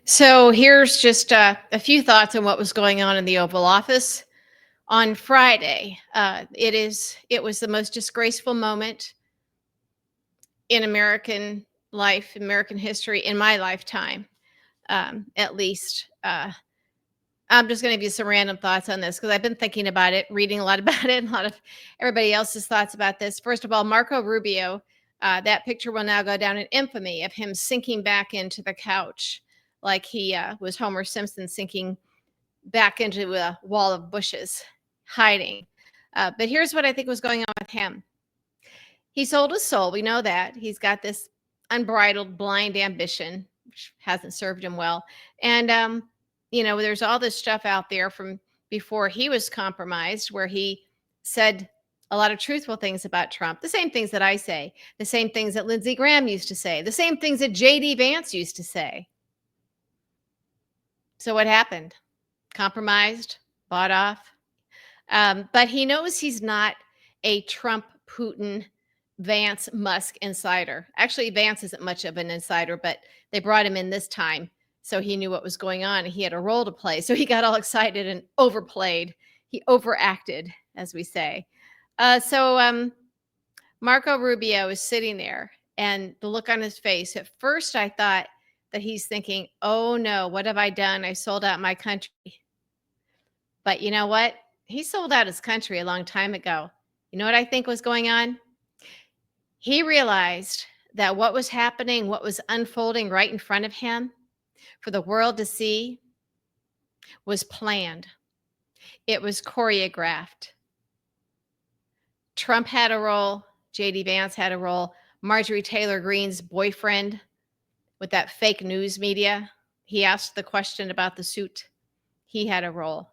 So here's just a few thoughts on what was going on in the Oval Office on Friday. It was the most disgraceful moment in American life, American history, in my lifetime, at least. I'm just going to give you some random thoughts on this because I've been thinking about it, reading a lot about it, and a lot of everybody else's thoughts about this. First of all, Marco Rubio, that picture will now go down in infamy of him sinking back into the couch like he was Homer Simpson sinking back into a wall of bushes, hiding. But here's what I think was going on with him. He sold his soul. We know that. He's got this unbridled, blind ambition, which hasn't served him well. And there's all this stuff out there from before he was compromised where he said a lot of truthful things about Trump, the same things that I say, the same things that Lindsey Graham used to say, the same things that J.D. Vance used to say. So what happened? Compromised, bought off. But he knows he's not a Trump, Putin, Vance, Musk insider. Actually, Vance isn't much of an insider, but they brought him in this time. So he knew what was going on. He had a role to play. So he got all excited and overplayed. He overacted, as we say. So Marco Rubio is sitting there, and the look on his face, at first I thought that he's thinking, oh no, what have I done? I sold out my country. But you know what? He sold out his country a long time ago. You know what I think was going on? He realized that what was happening, what was unfolding right in front of him for the world to see was planned. It was choreographed. Trump had a role. J.D. Vance had a role. Marjorie Taylor Greene's boyfriend with that fake news media, he asked the question about the suit. He had a role.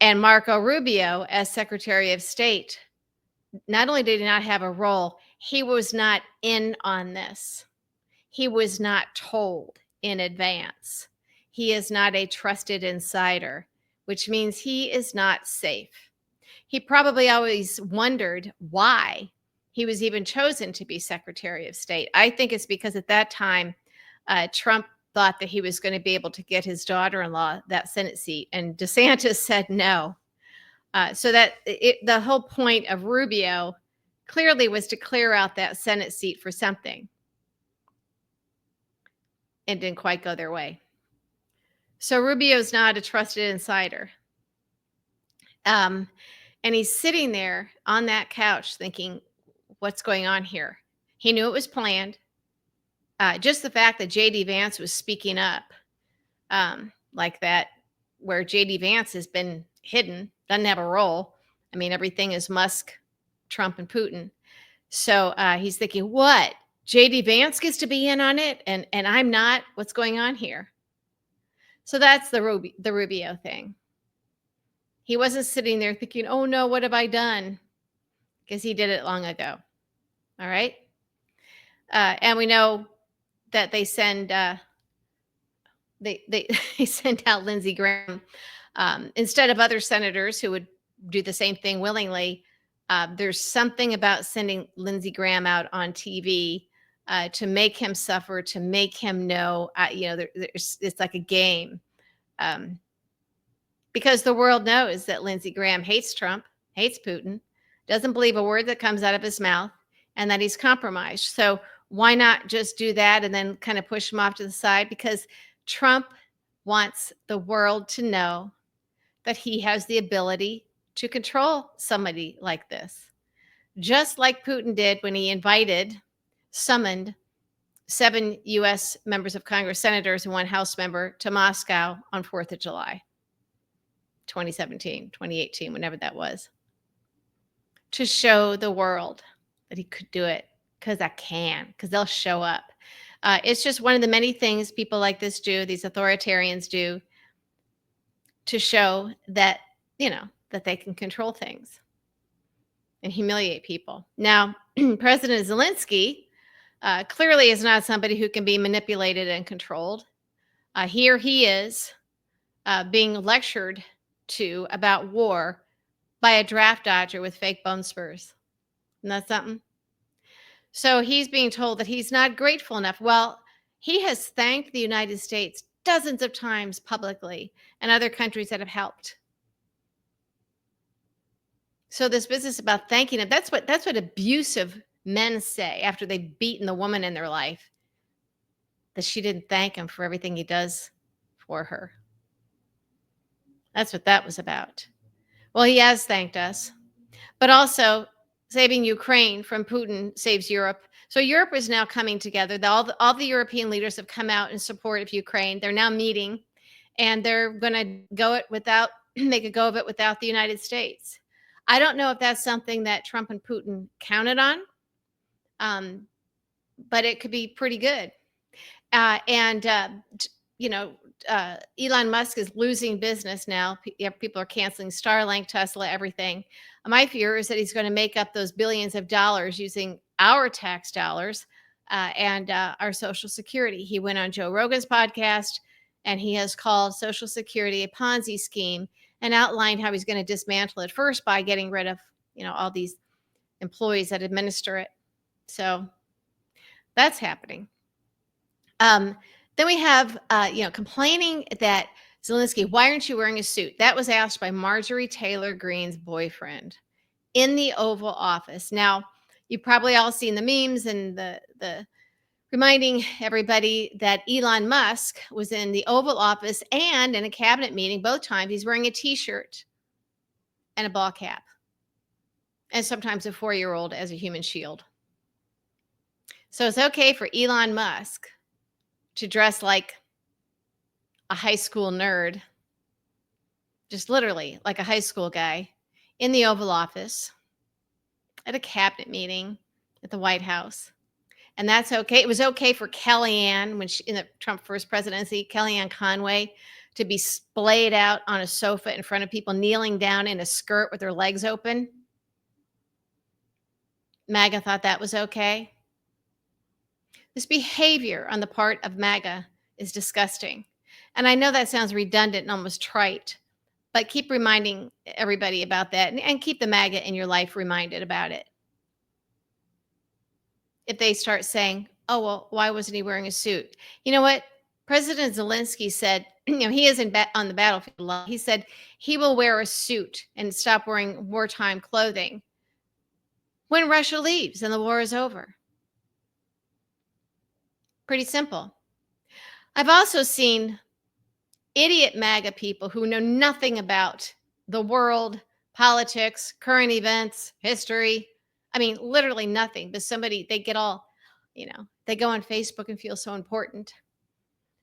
And Marco Rubio, as Secretary of State, not only did he not have a role, he was not in on this. He was not told in advance. He is not a trusted insider, which means he is not safe. He probably always wondered why he was even chosen to be Secretary of State. I think it's because at that time, Trump thought that he was going to be able to get his daughter-in-law that Senate seat, and DeSantis said no. The whole point of Rubio clearly was to clear out that Senate seat for something. It didn't quite go their way. So Rubio's not a trusted insider. And he's sitting there on that couch thinking, what's going on here? He knew it was planned. Just the fact that J.D. Vance was speaking up like that, where J.D. Vance has been hidden, doesn't have a role. I mean, everything is Musk, Trump, and Putin. So he's thinking, what? J.D. Vance gets to be in on it, and I'm not? What's going on here? So that's the Rubio thing. He wasn't sitting there thinking, oh no, what have I done? Because he did it long ago. All right? And we know that they send they send out Lindsey Graham instead of other senators who would do the same thing willingly. There's something about sending Lindsey Graham out on TV to make him suffer, to make him know. It's like a game, because the world knows that Lindsey Graham hates Trump, hates Putin, doesn't believe a word that comes out of his mouth, and that he's compromised. So why not just do that and then kind of push him off to the side? Because Trump wants the world to know that he has the ability to control somebody like this, just like Putin did when he summoned 7 U.S. members of Congress, senators, and 1 House member to Moscow on 4th of July, 2017, 2018, whenever that was, to show the world that he could do it, because they'll show up. It's just one of the many things people like this do, these authoritarians do, to show that, that they can control things and humiliate people. Now, President Zelenskyy clearly is not somebody who can be manipulated and controlled. Here he is being lectured to about war by a draft dodger with fake bone spurs. Isn't that something? So he's being told that he's not grateful enough. Well, he has thanked the United States dozens of times publicly, and other countries that have helped. So this business about thanking him, that's what abusive men say after they've beaten the woman in their life, that she didn't thank him for everything he does for her. That's what that was about. Well, he has thanked us, but also saving Ukraine from Putin saves Europe. So Europe is now coming together. All the European leaders have come out in support of Ukraine. They're now meeting, and they're going to go it without make a go of it without the United States. I don't know if that's something that Trump and Putin counted on, um, but it could be pretty good. And you know, Elon Musk is losing business now. Yeah, people are canceling Starlink, Tesla, everything. My fear is that he's going to make up those billions of dollars using our tax dollars and our Social Security. He went on Joe Rogan's podcast, and he has called Social Security a Ponzi scheme and outlined how he's going to dismantle it first by getting rid of, all these employees that administer it. So that's happening. Um, then we have, complaining that Zelenskyy, why aren't you wearing a suit? That was asked by Marjorie Taylor Greene's boyfriend in the Oval Office. Now, you've probably all seen the memes and the reminding everybody that Elon Musk was in the Oval Office and in a cabinet meeting. Both times he's wearing a T-shirt and a ball cap, and sometimes a 4-year-old as a human shield. So it's okay for Elon Musk to dress like a high school nerd, just literally like a high school guy, in the Oval Office at a cabinet meeting at the White House. And that's okay. It was okay for Kellyanne, when in the Trump first presidency, Kellyanne Conway, to be splayed out on a sofa in front of people, kneeling down in a skirt with her legs open. MAGA thought that was okay. This behavior on the part of MAGA is disgusting. And I know that sounds redundant and almost trite, but keep reminding everybody about that, and keep the MAGA in your life reminded about it. If they start saying, oh, well, why wasn't he wearing a suit? You know what? President Zelenskyy said, he isn't on the battlefield. He said he will wear a suit and stop wearing wartime clothing when Russia leaves and the war is over. Pretty simple. I've also seen idiot MAGA people who know nothing about the world, politics, current events, history. I mean, literally nothing. But they get all, they go on Facebook and feel so important.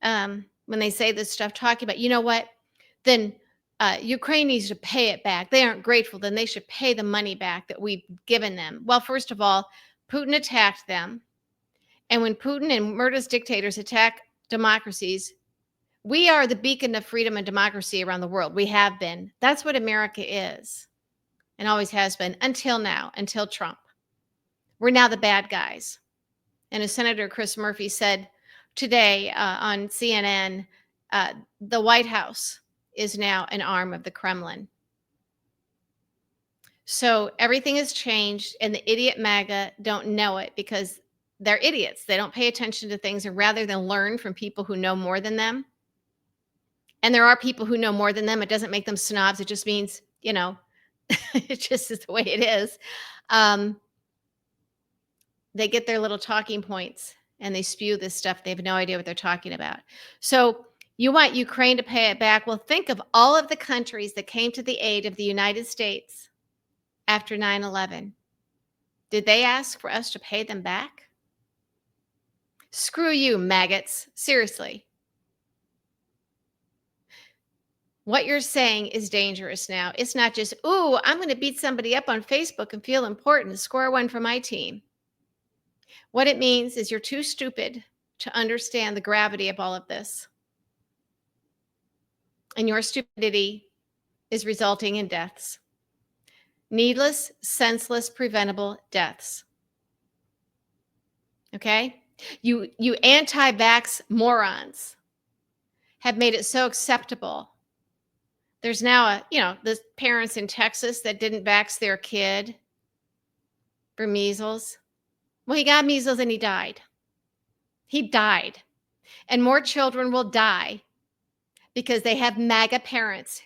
When they say this stuff, talking about, you know what, then Ukraine needs to pay it back. They aren't grateful. Then they should pay the money back that we've given them. Well, first of all, Putin attacked them. And when Putin and murderous dictators attack democracies, we are the beacon of freedom and democracy around the world. We have been. That's what America is and always has been until now, until Trump. We're now the bad guys. And as Senator Chris Murphy said today on CNN, the White House is now an arm of the Kremlin. So everything has changed, and the idiot MAGA don't know it because they're idiots. They don't pay attention to things, and rather than learn from people who know more than them. And there are people who know more than them. It doesn't make them snobs. It just means, it just is the way it is. They get their little talking points and they spew this stuff. They have no idea what they're talking about. So you want Ukraine to pay it back? Well, think of all of the countries that came to the aid of the United States after 9/11. Did they ask for us to pay them back? Screw you, maggots. Seriously. What you're saying is dangerous now. It's not just, ooh, I'm going to beat somebody up on Facebook and feel important, score one for my team. What it means is you're too stupid to understand the gravity of all of this. And your stupidity is resulting in deaths. Needless, senseless, preventable deaths. Okay? You anti-vax morons have made it so acceptable. There's now the parents in Texas that didn't vax their kid for measles. Well, he got measles and he died. He died. And more children will die because they have MAGA parents.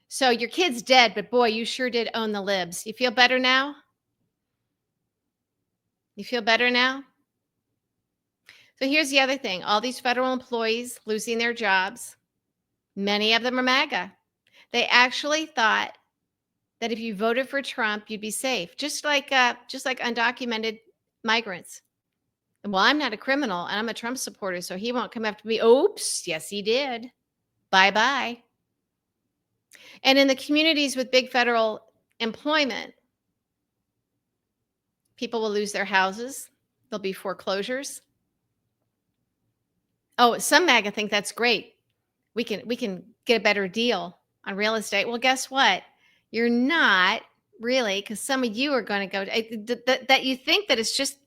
So your kid's dead, but boy, you sure did own the libs. You feel better now? You feel better now? So here's the other thing. All these federal employees losing their jobs, many of them are MAGA. They actually thought that if you voted for Trump, you'd be safe, just like undocumented migrants. Well, I'm not a criminal and I'm a Trump supporter, so he won't come after me. Oops, yes, he did. Bye bye. And in the communities with big federal employment, people will lose their houses. There'll be foreclosures. Oh, some MAGA think that's great. We can get a better deal on real estate. Well, guess what? You're not really, because some of you are going to go that you think that it's just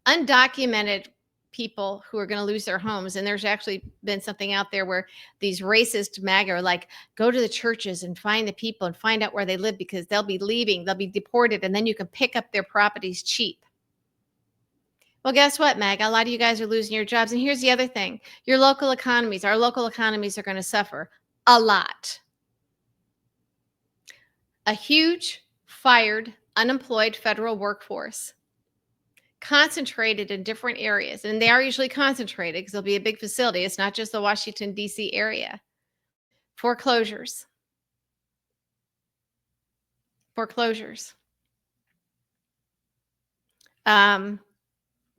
undocumented people who are going to lose their homes. And there's actually been something out there where these racist MAGA are like, go to the churches and find the people and find out where they live because they'll be leaving, they'll be deported, and then you can pick up their properties cheap. Well, guess what, MAGA? A lot of you guys are losing your jobs. And here's the other thing. Your local economies, our local economies are going to suffer a lot. A huge, fired, unemployed federal workforce concentrated in different areas. And they are usually concentrated because there'll be a big facility. It's not just the Washington, D.C. area. Foreclosures.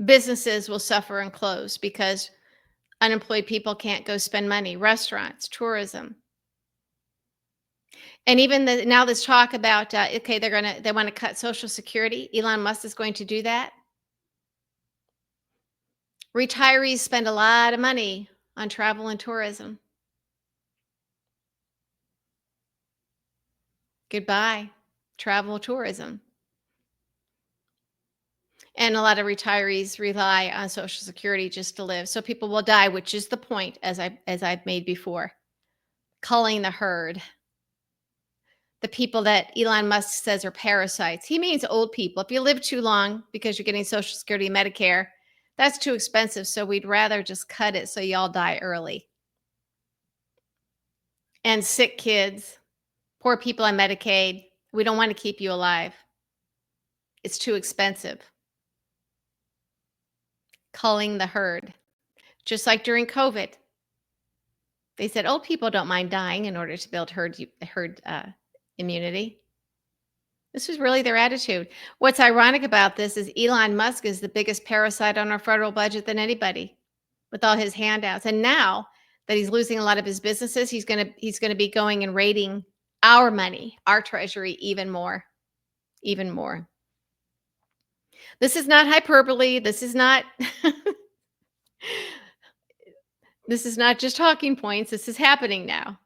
Businesses will suffer and close because unemployed people can't go spend money. Restaurants, tourism. And even now this talk about, okay, they want to cut Social Security. Elon Musk is going to do that. Retirees spend a lot of money on travel and tourism. Goodbye, travel, tourism. And a lot of retirees rely on Social Security just to live. So people will die, which is the point, as I've made before. Culling the herd. The people that Elon Musk says are parasites. He means old people. If you live too long because you're getting Social Security and Medicare, that's too expensive. So we'd rather just cut it so y'all die early. And sick kids, poor people on Medicaid, we don't want to keep you alive. It's too expensive. Culling the herd. Just like during COVID. They said old people don't mind dying in order to build herd immunity. This was really their attitude. What's ironic about this is Elon Musk is the biggest parasite on our federal budget than anybody with all his handouts. And now that he's losing a lot of his businesses, he's going to be going and raiding our money, our treasury even more. This is not hyperbole. This is not this is not just talking points. This is happening now.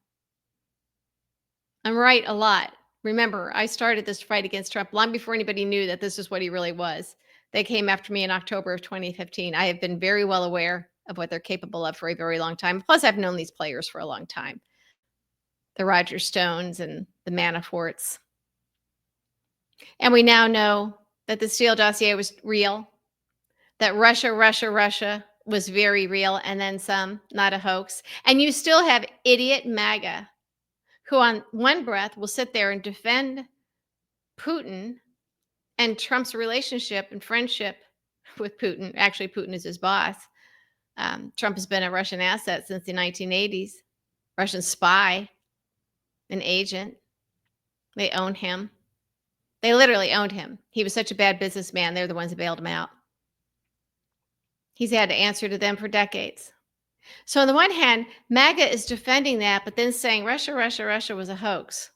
I'm right a lot. Remember, I started this fight against Trump long before anybody knew that this is what he really was. They came after me in October of 2015. I have been very well aware of what they're capable of for a very long time. Plus, I've known these players for a long time. The Roger Stones and the Manaforts. And we now know that the Steele dossier was real, that Russia was very real, and then some, not a hoax. And you still have idiot MAGA who on one breath will sit there and defend Putin and Trump's relationship and friendship with Putin. Actually, Putin is his boss. Trump has been a Russian asset since the 1980s, Russian spy, an agent. They own him. They literally owned him. He was such a bad businessman. They're the ones that bailed him out. He's had to answer to them for decades. So on the one hand, MAGA is defending that, but then saying Russia was a hoax.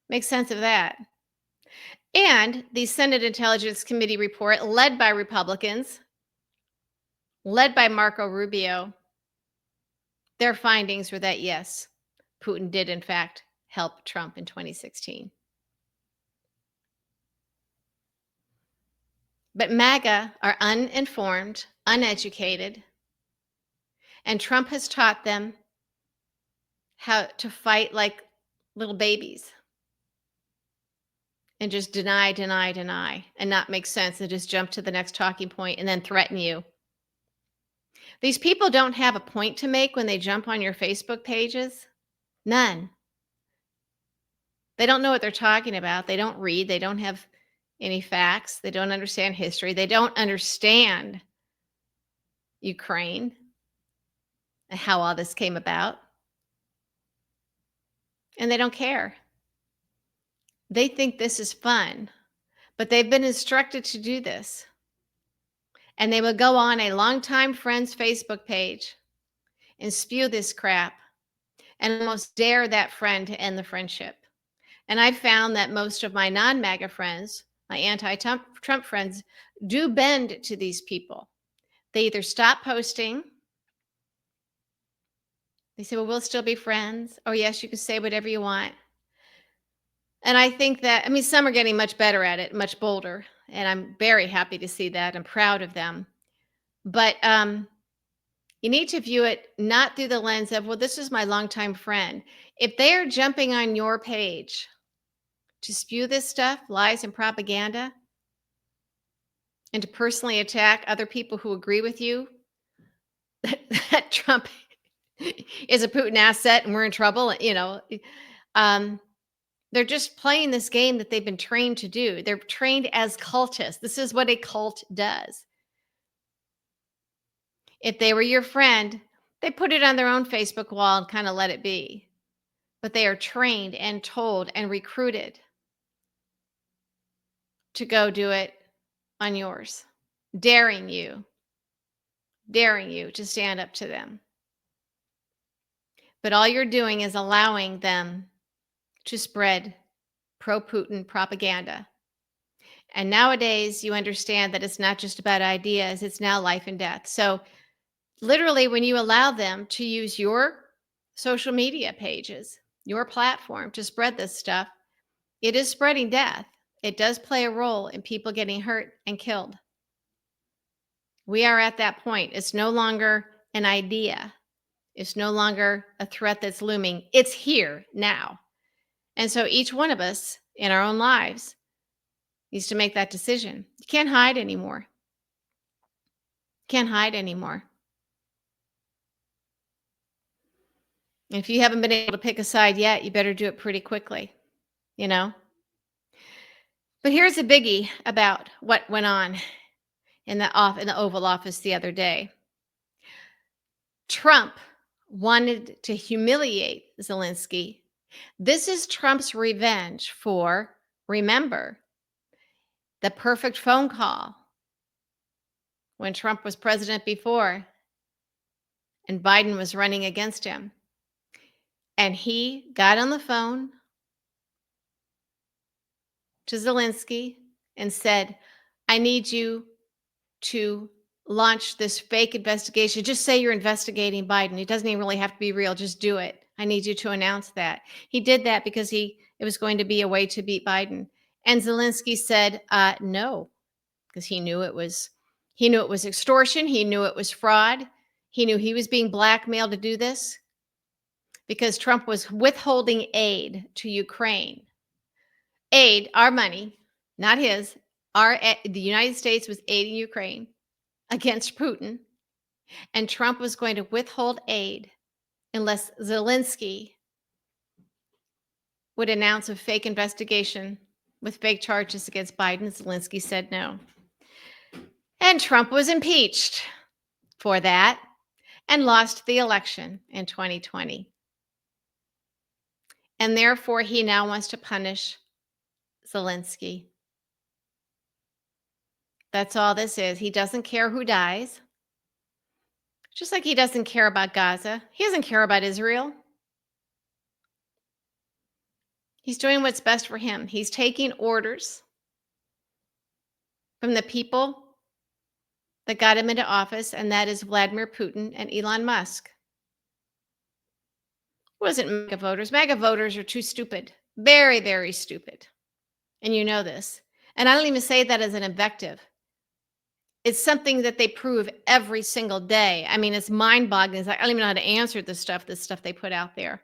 Makes sense of that. And the Senate Intelligence Committee report, led by Republicans, led by Marco Rubio, their findings were that, yes, Putin did, in fact, help Trump in 2016. But MAGA are uninformed, uneducated, and Trump has taught them how to fight like little babies and just deny, and not make sense and just jump to the next talking point and then threaten you. These people don't have a point to make when they jump on your Facebook pages. None. They don't know what they're talking about. They don't read. They don't have any facts. They don't understand history. They don't understand Ukraine and how all this came about. And they don't care. They think this is fun, but they've been instructed to do this. And they will go on a longtime friend's Facebook page and spew this crap and almost dare that friend to end the friendship. And I found that most of my non-MAGA friends, my anti-Trump friends, do bend to these people. They either stop posting, they say, well, we'll still be friends. Oh, yes, you can say whatever you want. And I think that, I mean, some are getting much better at it, much bolder. And I'm very happy to see that. I'm proud of them. But you need to view it not through the lens of, well, this is my longtime friend. If they are jumping on your page to spew this stuff, lies and propaganda, and to personally attack other people who agree with you, that Trump is a Putin asset and we're in trouble, um, they're just playing this game that they've been trained to do. They're trained as cultists. This is what a cult does. If they were your friend, they put it on their own Facebook wall and kind of let it be. But they are trained and told and recruited to go do it on yours, daring you to stand up to them. But all you're doing is allowing them to spread pro-Putin propaganda. And nowadays, you understand that it's not just about ideas, it's now life and death. So literally, when you allow them to use your social media pages, your platform to spread this stuff, it is spreading death. It does play a role in people getting hurt and killed. We are at that point. It's no longer an idea. It's no longer a threat that's looming. It's here now. And so each one of us in our own lives needs to make that decision. You can't hide anymore. Can't hide anymore. If you haven't been able to pick a side yet, you better do it pretty quickly, you know? But here's a biggie about what went on in the Oval Office the other day. Trump wanted to humiliate Zelenskyy. This is Trump's revenge for, remember, the perfect phone call when Trump was president before and Biden was running against him. And he got on the phone to Zelenskyy and said, I need you to launch this fake investigation. Just say you're investigating Biden. It doesn't even really have to be real. Just do it. I need you to announce that. He did that because it was going to be a way to beat Biden. And Zelenskyy said, no, because he knew it was extortion. He knew it was fraud. He knew he was being blackmailed to do this because Trump was withholding aid to Ukraine. Aid, our money, not his. The United States was aiding Ukraine against Putin, and Trump was going to withhold aid unless Zelenskyy would announce a fake investigation with fake charges against Biden. Zelenskyy said no. And Trump was impeached for that and lost the election in 2020. And therefore, he now wants to punish Zelenskyy. That's all this is. He doesn't care who dies. Just like he doesn't care about Gaza. He doesn't care about Israel. He's doing what's best for him. He's taking orders from the people that got him into office, and that is Vladimir Putin and Elon Musk. It wasn't MAGA voters. MAGA voters are too stupid. Very, very stupid. And you know this. And I don't even say that as an invective. It's something that they prove every single day. I mean, it's mind-boggling. It's like, I don't even know how to answer this stuff they put out there.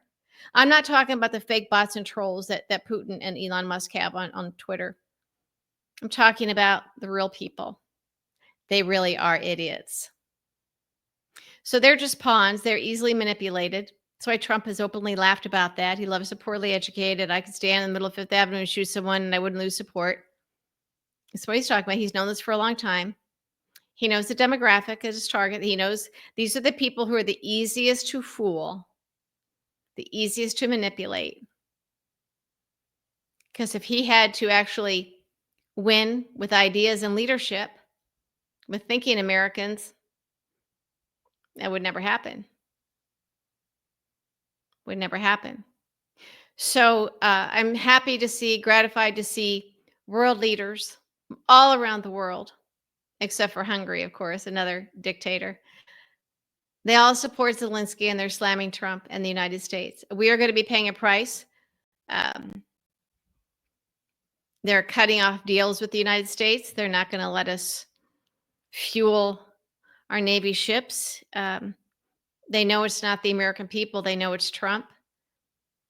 I'm not talking about the fake bots and trolls that Putin and Elon Musk have on Twitter. I'm talking about the real people. They really are idiots. So they're just pawns. They're easily manipulated. That's why Trump has openly laughed about that. He loves the poorly educated. I could stand in the middle of Fifth Avenue and shoot someone and I wouldn't lose support. That's what he's talking about. He's known this for a long time. He knows the demographic as his target. He knows these are the people who are the easiest to fool, the easiest to manipulate. Because if he had to actually win with ideas and leadership, with thinking Americans, that would never happen. Would never happen. So I'm happy to see, gratified to see world leaders all around the world, except for Hungary, of course, another dictator. They all support Zelenskyy and they're slamming Trump and the United States. We are going to be paying a price. Um, they're cutting off deals with the United States. They're not going to let us fuel our Navy ships. They know it's not the American people. They know it's Trump.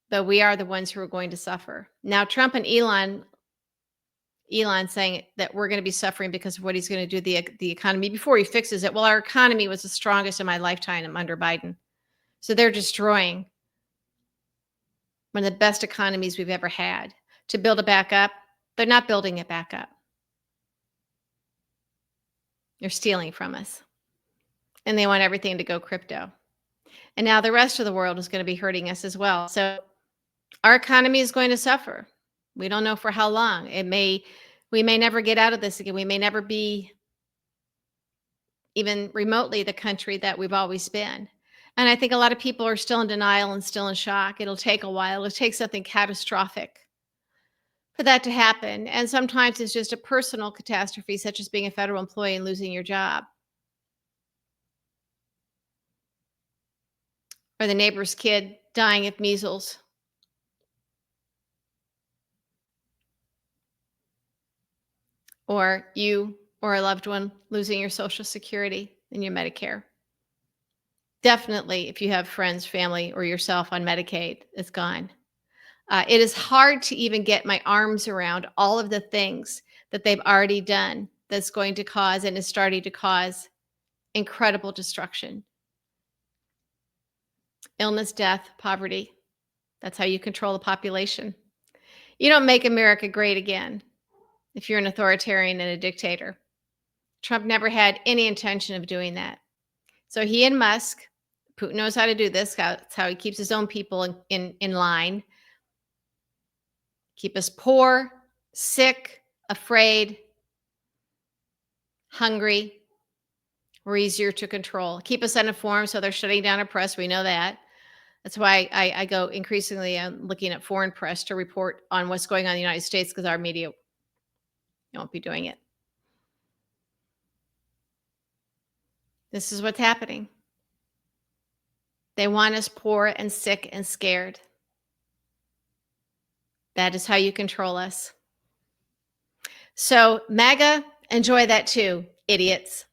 But we are the ones who are going to suffer. Now, Trump and Elon saying that we're going to be suffering because of what he's going to do the economy before he fixes it. Well, our economy was the strongest in my lifetime under Biden. So they're destroying one of the best economies we've ever had. To build it back up, they're not building it back up. They're stealing from us. And they want everything to go crypto. And now the rest of the world is going to be hurting us as well. So our economy is going to suffer. We don't know for how long. We may never get out of this again. We may never be even remotely the country that we've always been. And I think a lot of people are still in denial and still in shock. It'll take a while. It'll take something catastrophic for that to happen. And sometimes it's just a personal catastrophe, such as being a federal employee and losing your job, or the neighbor's kid dying of measles. Or you or a loved one losing your Social Security and your Medicare. Definitely, if you have friends, family, or yourself on Medicaid, it's gone. It is hard to even get my arms around all of the things that they've already done that's going to cause and is starting to cause incredible destruction. Illness, death, poverty. That's how you control the population. You don't make America great again if you're an authoritarian and a dictator. Trump never had any intention of doing that. So he and Musk, Putin knows how to do this. That's how he keeps his own people in line. Keep us poor, sick, afraid, hungry. We're easier to control. Keep us uninformed, so they're shutting down our press. We know that. That's why I go increasingly looking at foreign press to report on what's going on in the United States, because our media won't be doing it. This is what's happening. They want us poor and sick and scared. That is how you control us. So MAGA, enjoy that too, idiots.